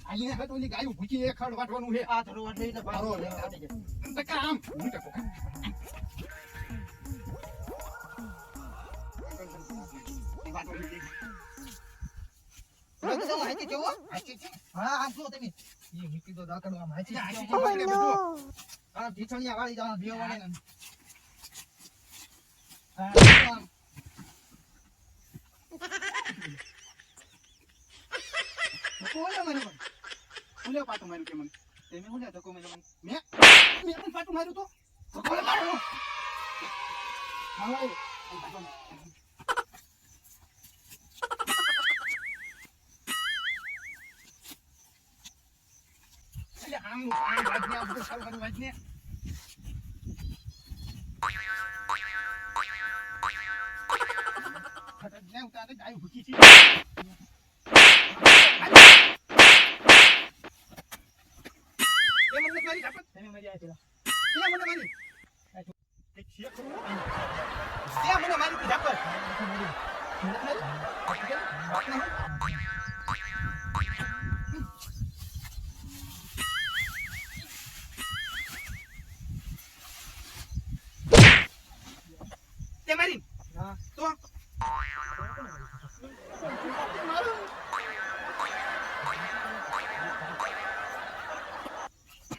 આઈને હટ ઓલી ગાયું ભૂખી એક ખડ વાટવાનું છે આ થોડું વાટ લઈને પારો લે તો કામ હું ટકો હા આ જો તમે ઈ મૂકી દો દાકડો આમ હાચી આ ઢીઠણિયા વાળી જવાનું ભીઓ વાળે ને હા કોલે મને કોલે પાટું માર્યું કે મને તમે કોલે ધક્કો માર્યો મેં પણ પાટું માર્યું તો કોલે માર્યો હાલો આમ વાજને આ બધું સારું સારું વાજને ફટક ઉતારે ગાય ભૂખી છે એ મને મારી જાપત તમે મરી આયા પેલા મને મારી એક શિયા કરો તે મને મારી જાપત Marin. Nah, tuh.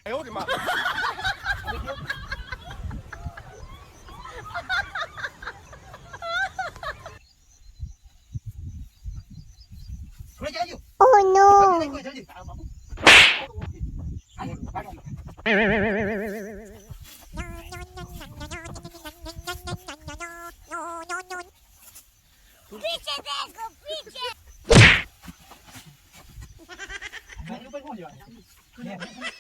Ayo di mana? Oh no. पीछे देखो पीछे Main ऊपर कौन जा रहा है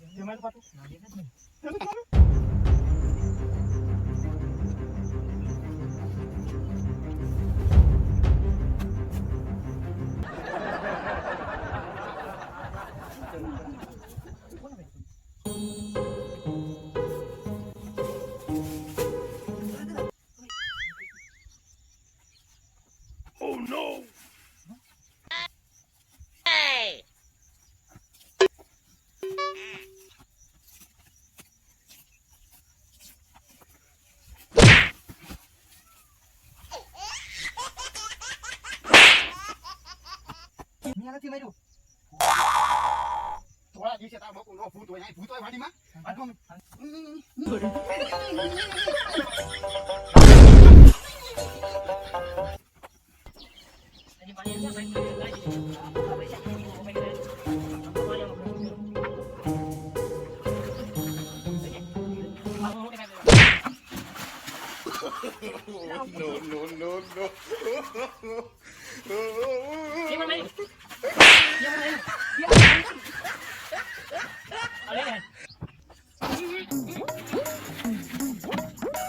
ये मेरे पास ना ये नहीं Oh no. hey મેં નથી માર્યું થોડા દિવસે તાર બકુ નો ભૂત હોય ભૂત હોય વાડીમાં વાડમાં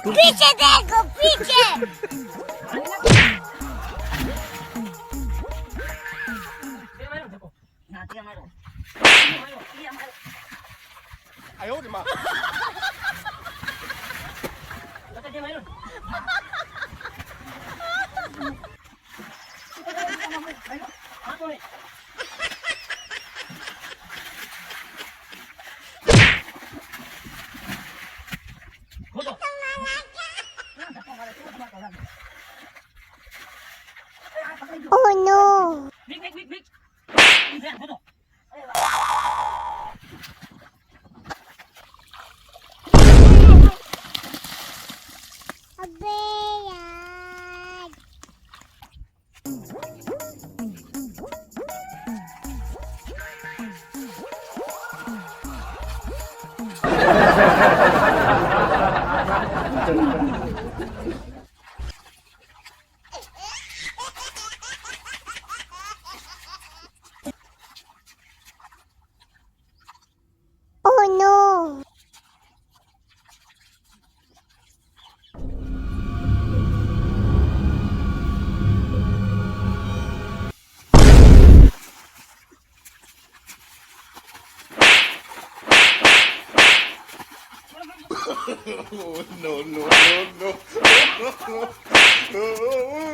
पीछे देखो पीछे Ayo di mana? Oh no. Abe yaar. Oh no. Oh, no.